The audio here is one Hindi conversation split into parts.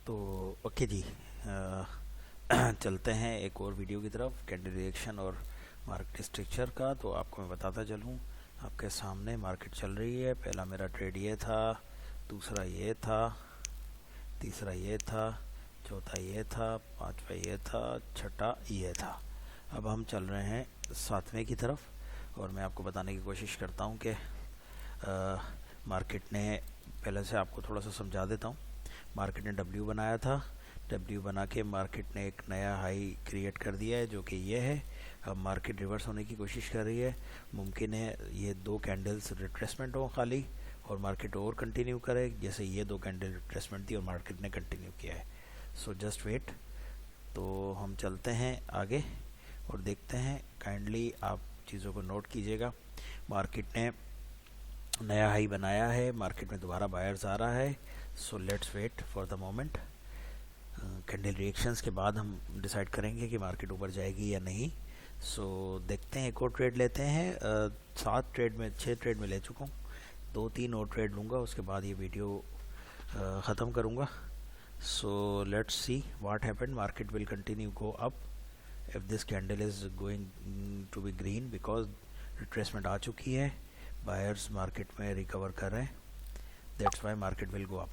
तो ओके जी। चलते हैं एक और वीडियो की तरफ, कैंडल रिएक्शन और मार्केट स्ट्रक्चर का। तो आपको मैं बताता चलूँ, आपके सामने मार्केट चल रही है। पहला मेरा ट्रेड ये था, दूसरा ये था, तीसरा ये था, चौथा ये था, पांचवा ये था, छठा ये था। अब हम चल रहे हैं सातवें की तरफ और मैं आपको बताने की कोशिश करता हूँ कि मार्केट ने, पहले से आपको थोड़ा सा समझा देता हूँ। मार्केट ने डब्ल्यू बनाया था, डब्ल्यू बना के मार्केट ने एक नया हाई क्रिएट कर दिया है जो कि ये है। अब मार्केट रिवर्स होने की कोशिश कर रही है। मुमकिन है ये दो कैंडल्स रिट्रेसमेंट हो खाली और मार्केट और कंटिन्यू करे, जैसे ये दो कैंडल रिट्रेसमेंट थी और मार्केट ने कंटिन्यू किया है। So just wait. तो हम चलते हैं आगे और देखते हैं। काइंडली आप चीज़ों को नोट कीजिएगा। मार्केट ने नया हाई बनाया है, मार्केट में दोबारा बायर्स आ रहा है। So let's wait for the moment. Candle reactions के बाद हम डिसाइड करेंगे कि मार्केट ऊपर जाएगी या नहीं। सो देखते हैं, एक और ट्रेड लेते हैं। 6 ट्रेड में ले चुका हूँ, 2-3 और ट्रेड लूँगा, उसके बाद ये वीडियो ख़त्म करूँगा। So let's see what happened. Market will continue go up if this candle is going to be green, because retracement आ चुकी है, बायर्स मार्केट में रिकवर कर रहे हैं। That's why market will go up.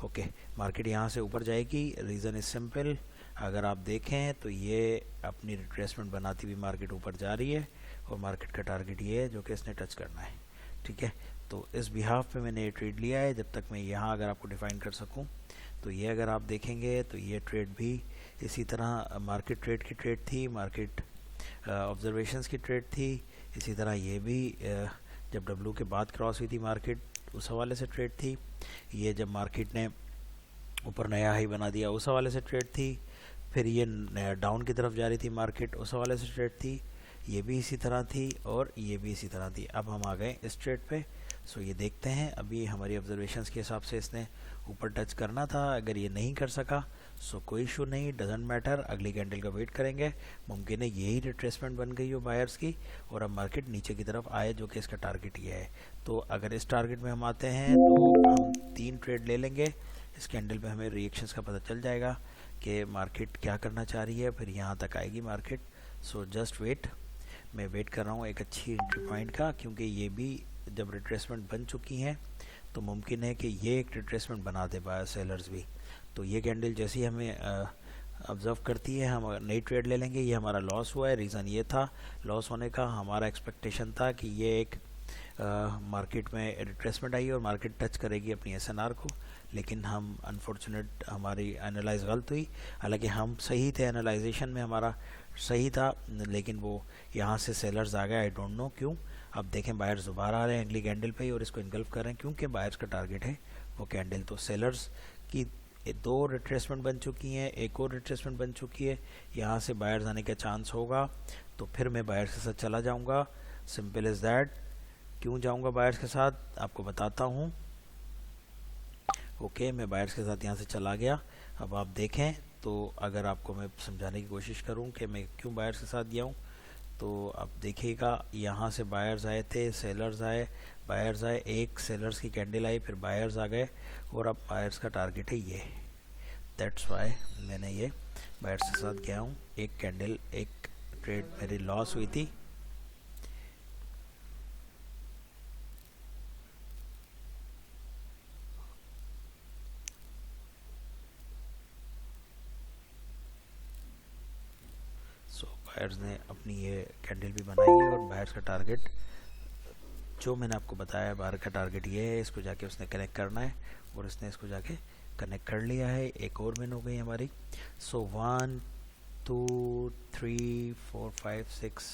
Okay, market यहाँ से ऊपर जाएगी। रीज़न इज सिंपल, अगर आप देखें तो ये अपनी रिट्रेसमेंट बनाती हुई मार्केट ऊपर जा रही है और मार्केट का टारगेट ये है जो कि इसने टच करना है। ठीक है, तो इस बिहाफ पे मैंने ये ट्रेड लिया है। जब तक मैं यहाँ अगर आपको डिफाइन कर सकूँ तो ये अगर आप देखेंगे तो ये ट्रेड भी इसी तरह मार्केट ट्रेड की ट्रेड थी, मार्केट ऑब्जर्वेशंस की ट्रेड थी। इसी तरह ये भी जब डब्ल्यू के बाद क्रॉस हुई थी मार्केट, उस हवाले से ट्रेड थी। ये जब मार्केट ने ऊपर नया हाई बना दिया, उस हवाले से ट्रेड थी। फिर ये डाउन की तरफ जा रही थी मार्केट, उस हवाले से ट्रेड थी। ये भी इसी तरह थी और ये भी इसी तरह थी। अब हम आ गए इस ट्रेड पे। सो ये देखते हैं, अभी हमारी ऑब्जर्वेशंस के हिसाब से इसने ऊपर टच करना था। अगर ये नहीं कर सका सो कोई इशू नहीं, डजेंट मैटर, अगली कैंडल का वेट करेंगे। मुमकिन है यही रिट्रेसमेंट बन गई हो बायर्स की और अब मार्केट नीचे की तरफ आए, जो कि इसका टारगेट ये है। तो अगर इस टारगेट में हम आते हैं तो हम 3 ट्रेड ले लेंगे। इस कैंडल पे हमें रिएक्शंस का पता चल जाएगा कि मार्केट क्या करना चाह रही है, फिर यहाँ तक आएगी मार्केट। सो जस्ट वेट, मैं वेट कर रहा हूँ एक अच्छी एंट्री पॉइंट का, क्योंकि ये भी जब रिट्रेसमेंट बन चुकी हैं तो मुमकिन है कि ये एक रिट्रेसमेंट बना दे बायर सेलर्स भी। तो ये कैंडल जैसे ही हमें ऑब्जर्व करती है, हम नई ट्रेड ले लेंगे। ये हमारा लॉस हुआ है, रीज़न ये था लॉस होने का, हमारा एक्सपेक्टेशन था कि ये एक मार्केट में रिट्रेसमेंट आई और मार्केट टच करेगी अपनी एसएनआर को, लेकिन हम अनफॉर्चुनेट हमारी एनालाइज गलत हुई। हालांकि हम सही थे, एनालाइजेशन में हमारा सही था, लेकिन वो यहाँ से सेलर्स आ गए, आई डोंट नो क्यों। अब देखें बायर्स दोबारा आ रहे हैं अगली कैंडल पे और इसको इनगल्फ कर रहे हैं, क्योंकि बायर्स का टारगेट है वो कैंडल। तो सेलर्स की 2 रिट्रेसमेंट बन चुकी हैं, एक और रिट्रेसमेंट बन चुकी है, यहाँ से बायर्स आने का चांस होगा। तो फिर मैं बायर्स के साथ चला जाऊँगा, सिंपल इज़ दैट। क्यों जाऊँगा बायर्स के साथ, आपको बताता हूँ। ओके, मैं बायर्स के साथ यहाँ से चला गया। अब आप देखें तो अगर आपको मैं समझाने की कोशिश करूँ कि मैं क्यों बायर्स के साथ गया हूँ, तो आप देखिएगा यहाँ से बायर्स आए थे, सेलर्स आए, बायर्स आए, एक सेलर्स की कैंडल आई, फिर बायर्स आ गए और अब बायर्स का टारगेट है ये। दैट्स वाई मैंने ये बायर्स के साथ गया हूँ। एक कैंडल, एक ट्रेड मेरी लॉस हुई थी। बायर्स ने अपनी ये कैंडल भी बनाई है और बायर्स का टारगेट जो मैंने आपको बताया, बायर का टारगेट ये है, इसको जाके उसने कनेक्ट करना है और इसने इसको जाके कनेक्ट कर लिया है। एक और विन हो गई हमारी। सो 1 2 3 4 5 6,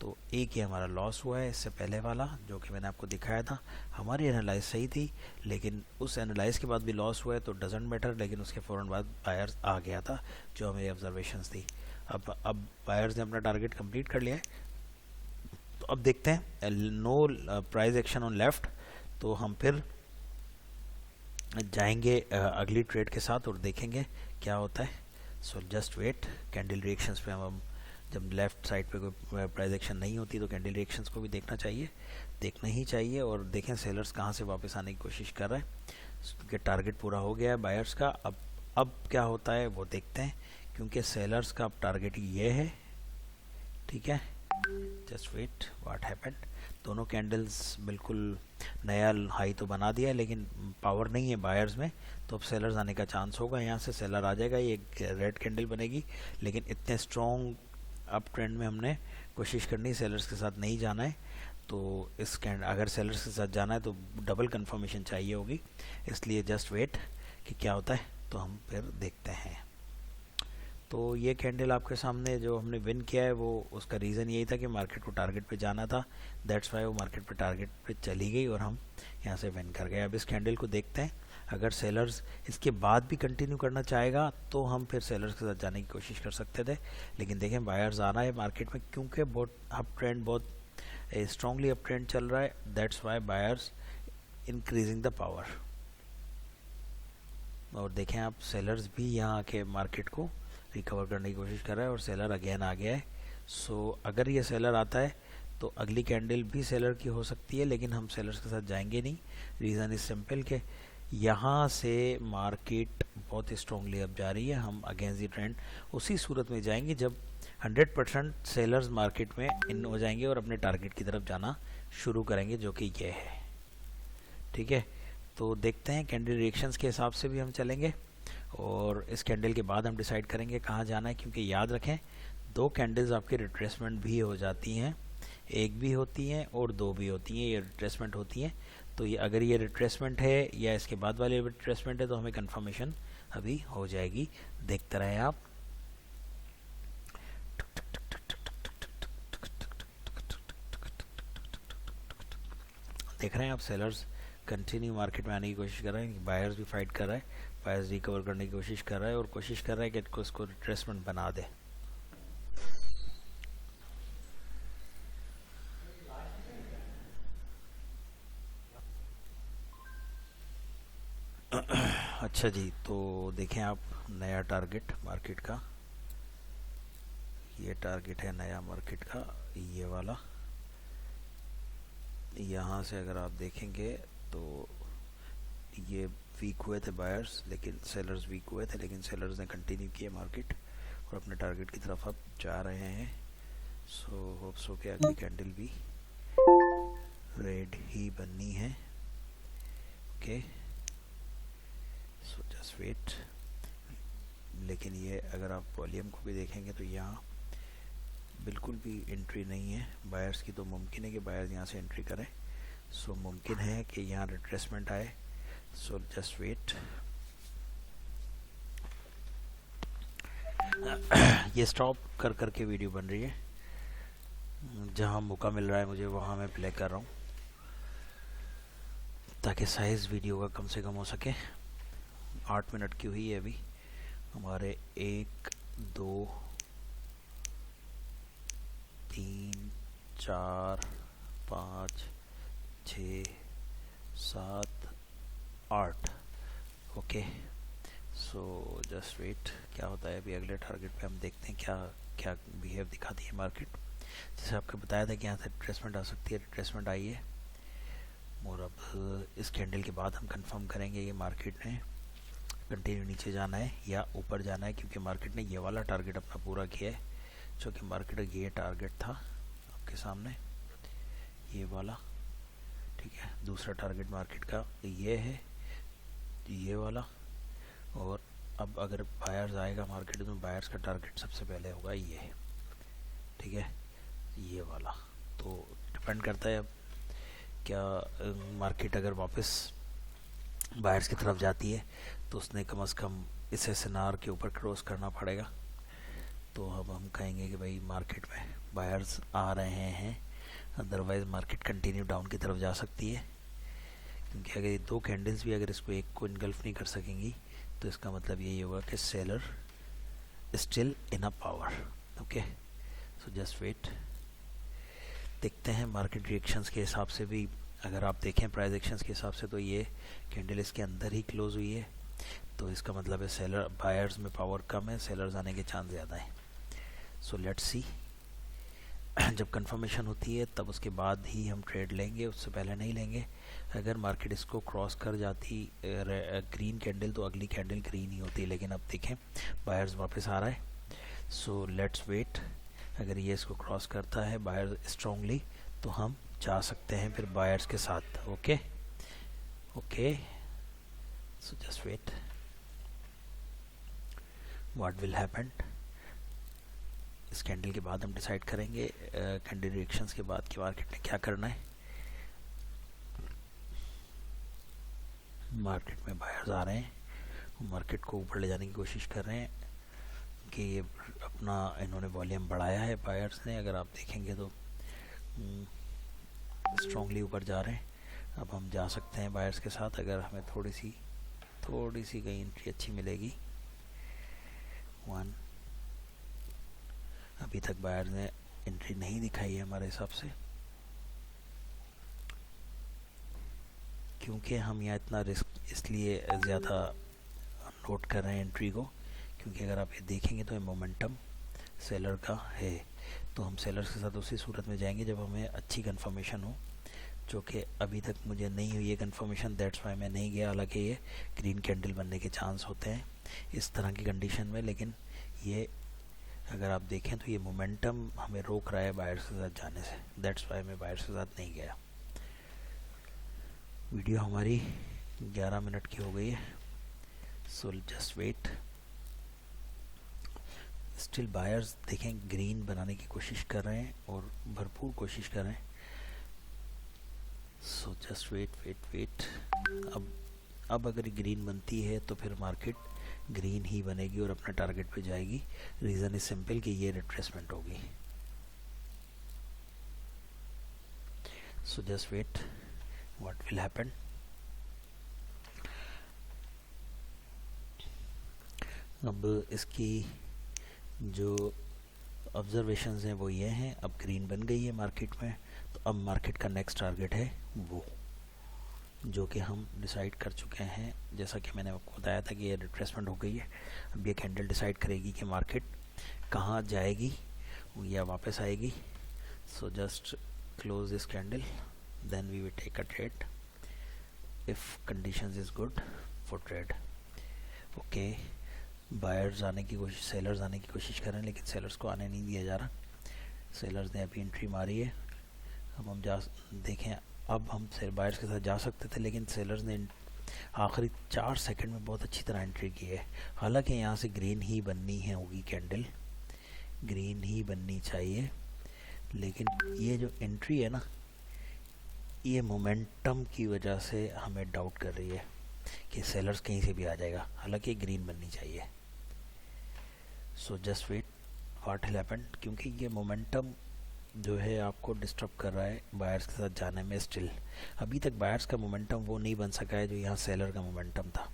तो एक ही हमारा लॉस हुआ है इससे पहले वाला जो कि मैंने आपको दिखाया था। हमारी एनालाइज सही थी, लेकिन उस एनालाइज के बाद भी लॉस हुआ है तो डजेंट मैटर, लेकिन उसके फ़ौरन बाद बायर्स आ गया था जो हमें ऑब्जर्वेशंस थी। अब बायर्स ने अपना टारगेट कंप्लीट कर लिया है। तो अब देखते हैं, no price action on left, तो हम फिर जाएंगे अगली ट्रेड के साथ और देखेंगे क्या होता है। So just wait. Candle reactions पे हम जब लेफ़्ट साइड पे कोई प्राइस एक्शन नहीं होती तो कैंडल रिएक्शंस को भी देखना चाहिए, देखना ही चाहिए। और देखें सेलर्स कहाँ से वापस आने की कोशिश कर रहे हैं, क्योंकि टारगेट पूरा हो गया है बायर्स का। अब अब क्या होता है वो देखते हैं, क्योंकि सेलर्स का अब टारगेट ये है, ठीक है। जस्ट वेट, व्हाट हैपेंड, दोनों कैंडल्स बिल्कुल नया हाई तो बना दिया है, लेकिन पावर नहीं है बायर्स में, तो अब सेलर्स आने का चांस होगा। यहाँ से सेलर आ जाएगा, ये रेड कैंडल बनेगी, लेकिन इतने स्ट्रॉन्ग अप ट्रेंड में हमने कोशिश करनी है, सेलर्स के साथ नहीं जाना है। तो इस अगर सेलर्स के साथ जाना है तो डबल कंफर्मेशन चाहिए होगी, इसलिए जस्ट वेट कि क्या होता है, तो हम फिर देखते हैं। तो ये कैंडल आपके सामने जो हमने विन किया है, वो उसका रीज़न यही था कि मार्केट को टारगेट पे जाना था, दैट्स वाई वो मार्केट पे टारगेट पे चली गई और हम यहाँ से विन कर गए। अब इस कैंडल को देखते हैं, अगर सेलर्स इसके बाद भी कंटिन्यू करना चाहेगा तो हम फिर सेलर्स के साथ जाने की कोशिश कर सकते थे, लेकिन देखें बायर्स आना है मार्केट में, क्योंकि बहुत अप ट्रेंड, बहुत स्ट्रांगली अप ट्रेंड चल रहा है, that's why buyers increasing the power. और देखें आप, सेलर्स भी यहाँ आके मार्केट को रिकवर करने की कोशिश कर रहा है और सेलर अगेन आ गया है। सो अगर ये सेलर आता है तो अगली कैंडल भी सेलर की हो सकती है, लेकिन हम सेलर्स के साथ जाएंगे नहीं। रीज़न इज सिंपल कि यहाँ से मार्केट बहुत स्ट्रांगली अब जा रही है, हम अगेंस्ट द ट्रेंड उसी सूरत में जाएंगे जब 100% सेलर्स मार्केट में इन हो जाएंगे और अपने टारगेट की तरफ जाना शुरू करेंगे, जो कि ये है, ठीक है। तो देखते हैं, कैंडल रिएक्शंस के हिसाब से भी हम चलेंगे और इस कैंडल के बाद हम डिसाइड करेंगे कहाँ जाना है, क्योंकि याद रखें 2 कैंडल्स आपके रिट्रेसमेंट भी हो जाती हैं, एक भी होती हैं और 2 भी होती हैं, ये रिट्रेसमेंट होती हैं। तो ये अगर ये रिट्रेसमेंट है या इसके बाद वाले रिट्रेसमेंट है तो हमें कंफर्मेशन अभी हो जाएगी, देखते रहें आप। देख रहे हैं आप, सेलर्स कंटिन्यू मार्केट में आने की कोशिश कर रहे हैं, बायर्स भी फाइट कर रहा है, बायर्स रिकवर करने की कोशिश कर रहा है और कोशिश कर रहा है कि इसको रिट्रेसमेंट बना दे। अच्छा जी, तो देखें आप, नया टारगेट मार्केट का, ये टारगेट है नया मार्केट का, ये वाला। यहाँ से अगर आप देखेंगे तो ये वीक हुए थे बायर्स, लेकिन सेलर्स वीक हुए थे, लेकिन सेलर्स ने कंटिन्यू किया मार्केट और अपने टारगेट की तरफ अब जा रहे हैं। सो होप सो कि अगली कैंडल भी रेड ही बननी है, ओके। So just wait. लेकिन ये अगर आप वॉल्यूम को भी देखेंगे तो यहाँ बिल्कुल भी एंट्री नहीं है बायर्स की, तो मुमकिन है कि बायर्स यहाँ से एंट्री करें। सो मुमकिन है कि यहाँ रिट्रेसमेंट आए, सो जस्ट वेट। ये स्टॉप कर करके वीडियो बन रही है, जहाँ मौका मिल रहा है मुझे वहाँ मैं प्ले कर रहा हूँ, ताकि साइज़ वीडियो का कम से कम हो सके। 8 मिनट की हुई है अभी हमारे, 1 2 3 4 5 6 7 8, ओके। सो जस्ट वेट, क्या होता है अभी अगले टारगेट पे हम देखते हैं क्या क्या बिहेव दिखाती है मार्केट। जैसे आपको बताया था कि यहाँ से रिट्रेसमेंट आ सकती है, रिट्रेसमेंट आई है और अब इस कैंडल के बाद हम कंफर्म करेंगे ये मार्केट ने कंटिन्यू नीचे जाना है या ऊपर जाना है, क्योंकि मार्केट ने ये वाला टारगेट अपना पूरा किया है, जो कि मार्केट का ये टारगेट था आपके सामने, ये वाला, ठीक है। दूसरा टारगेट मार्केट का ये है, ये वाला। और अब अगर बायर्स आएगा मार्केट में, बायर्स का टारगेट सबसे पहले होगा ये, ठीक है, ये वाला। तो डिपेंड करता है अब क्या मार्केट अगर वापस बायर्स की तरफ जाती है तो उसने कम से कम इस एसएनआर के ऊपर क्रॉस करना पड़ेगा। तो अब हम कहेंगे कि भाई मार्केट में बायर्स आ रहे हैं, अदरवाइज़ मार्केट कंटिन्यू डाउन की तरफ जा सकती है, क्योंकि अगर ये 2 कैंडल्स भी अगर इसको एक को इनगल्फ नहीं कर सकेंगी तो इसका मतलब यही होगा कि seller still in a power, okay. So just wait, देखते हैं मार्केट रिएक्शंस के हिसाब से भी। अगर आप देखें प्राइस एक्शंस के हिसाब से तो ये कैंडल इसके अंदर ही क्लोज हुई है, तो इसका मतलब है सेलर, बायर्स में पावर कम है, सेलर्स आने के चांस ज़्यादा है। सो लेट्स सी, जब कंफर्मेशन होती है तब उसके बाद ही हम ट्रेड लेंगे, उससे पहले नहीं लेंगे। अगर मार्केट इसको क्रॉस कर जाती ग्रीन कैंडल तो अगली कैंडल ग्रीन ही होती है, लेकिन अब देखें बायर्स वापस आ रहा है। So let's wait. अगर ये इसको क्रॉस करता है बायर स्ट्रांगली तो हम जा सकते हैं फिर बायर्स के साथ। Okay okay, so just wait what will happen. इस कैंडल के बाद हम डिसाइड करेंगे कैंडल रिएक्शंस के बाद कि मार्केट ने क्या करना है। मार्केट में बायर्स आ रहे हैं, मार्केट को ऊपर ले जाने की कोशिश कर रहे हैं कि ये अपना इन्होंने वॉल्यूम बढ़ाया है बायर्स ने। अगर आप देखेंगे तो स्ट्रांगली ऊपर जा रहे हैं। अब हम जा सकते हैं बायर्स के साथ अगर हमें थोड़ी सी कहीं एंट्री अच्छी मिलेगी। अभी तक बायर ने एंट्री नहीं दिखाई है हमारे हिसाब से, क्योंकि हम यहाँ इतना रिस्क इसलिए ज़्यादा नोट कर रहे हैं एंट्री को, क्योंकि अगर आप ये देखेंगे तो ये मोमेंटम सेलर का है। तो हम सेलर्स के साथ उसी सूरत में जाएंगे जब हमें अच्छी कंफर्मेशन हो, जो कि अभी तक मुझे नहीं हुई है कंफर्मेशन, दैट्स वाई मैं नहीं गया। हालांकि ये ग्रीन कैंडल बनने के चांस होते हैं इस तरह की कंडीशन में, लेकिन ये अगर आप देखें तो ये मोमेंटम हमें रोक रहा है बायर्स के साथ जाने से, दैट्स वाई मैं बायर्स के साथ नहीं गया। वीडियो हमारी 11 मिनट की हो गई है, so just wait. Still buyers देखें ग्रीन बनाने की कोशिश कर रहे हैं और भरपूर कोशिश कर रहे हैं। So just wait. अब अगर ग्रीन बनती है तो फिर मार्केट ग्रीन ही बनेगी और अपने टारगेट पे जाएगी। रीज़न इज सिंपल कि ये रिट्रेसमेंट होगी। So just wait what will happen. अब इसकी जो ऑब्जर्वेशंस हैं वो ये हैं, अब ग्रीन बन गई है मार्केट में, तो अब मार्केट का नेक्स्ट टारगेट है वो जो कि हम डिसाइड कर चुके हैं। जैसा कि मैंने आपको बताया था कि ये रिट्रेसमेंट हो गई है। अब ये कैंडल डिसाइड करेगी कि मार्केट कहाँ जाएगी या वापस आएगी। So just close this candle, then we will take a trade if conditions is good for trade. Okay, buyers आने की कोशिश, सेलर्स आने की कोशिश कर रहे हैं, लेकिन सेलर्स को आने नहीं दिया जा रहा। सेलर्स ने अभी एंट्री मारी है। अब हम देखें, अब हम बायर्स के साथ जा सकते थे, लेकिन सेलर्स ने आखिरी 4 सेकंड में बहुत अच्छी तरह एंट्री की है। हालांकि यहाँ से ग्रीन ही बननी है, होगी कैंडल ग्रीन ही बननी चाहिए, लेकिन ये जो एंट्री है ना, ये मोमेंटम की वजह से हमें डाउट कर रही है कि सेलर्स कहीं से भी आ जाएगा। हालांकि ग्रीन बननी चाहिए। So just wait what will happen, क्योंकि ये मोमेंटम जो है आपको डिस्टर्ब कर रहा है बायर्स के साथ जाने में। स्टिल अभी तक बायर्स का मोमेंटम वो नहीं बन सका है जो यहाँ सेलर का मोमेंटम था।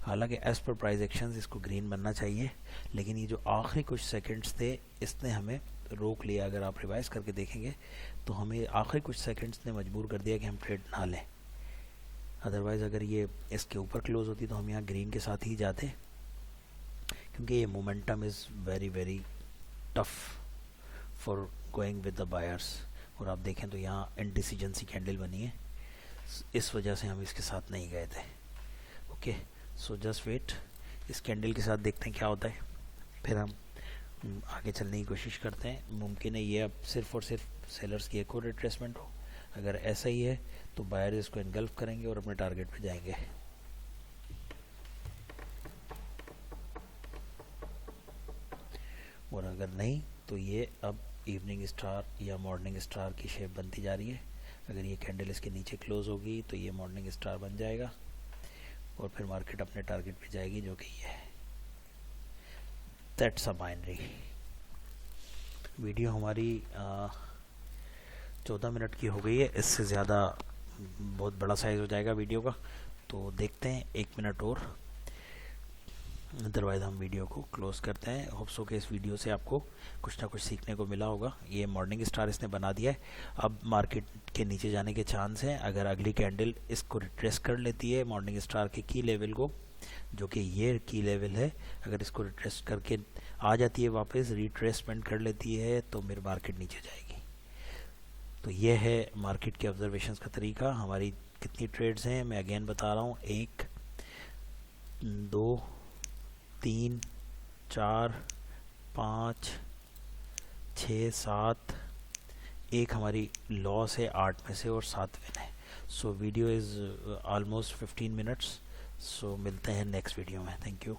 हालांकि एज पर प्राइस एक्शंस इसको ग्रीन बनना चाहिए, लेकिन ये जो आखिरी कुछ सेकंड्स थे इसने हमें रोक लिया। अगर आप रिवाइज करके देखेंगे तो हमें आखिरी कुछ सेकंड्स ने मजबूर कर दिया कि हम ट्रेड ना लें। अदरवाइज़ अगर ये इसके ऊपर क्लोज होती तो हम यहाँ ग्रीन के साथ ही जाते, क्योंकि ये momentum is very very tough for going with the buyers. और आप देखें तो यहाँ इनडिसीजन सी कैंडल बनी है, इस वजह से हम इसके साथ नहीं गए थे। ओके, सो जस्ट वेट, इस कैंडल के साथ देखते हैं क्या होता है, फिर हम आगे चलने की कोशिश करते हैं। मुमकिन है ये अब सिर्फ और सिर्फ सेलर्स की एक और रिट्रेसमेंट हो। अगर ऐसा ही है तो बायर इसको इनगल्फ करेंगे और अपने टारगेट पे जाएंगे। और अगर नहीं तो ये अब इवनिंग स्टार या मॉर्निंग स्टार की शेप बनती जा रही है। अगर ये कैंडल इसके नीचे क्लोज होगी तो ये मॉर्निंग स्टार बन जाएगा और फिर मार्केट अपने टारगेट पे जाएगी, जो कि ये है। That's a binary. वीडियो हमारी 14 मिनट की हो गई है, इससे ज़्यादा बहुत बड़ा साइज़ हो जाएगा वीडियो का, तो देखते हैं 1 मिनट और, अदरवाइज़ हम वीडियो को क्लोज करते हैं। होप्स हो कि इस वीडियो से आपको कुछ ना कुछ सीखने को मिला होगा। ये मॉर्निंग स्टार इसने बना दिया है, अब मार्केट के नीचे जाने के चांस हैं। अगर अगली कैंडल इसको रिट्रेस कर लेती है मॉर्निंग स्टार के की लेवल को, जो कि ये की लेवल है। अगर इसको रिट्रेस करके आ जाती है वापस, रिट्रेसमेंट कर लेती है, तो मेरी मार्केट नीचे जाएगी। तो ये है मार्केट के ऑब्जर्वेशंस का तरीका। हमारी कितनी ट्रेड्स हैं मैं अगेन बता रहा हूँ, 1 2 3 4 5 6 7, एक हमारी लॉस है 8 में से और 7 विन है। So video is almost 15 minutes. So मिलते हैं नेक्स्ट वीडियो में। Thank you.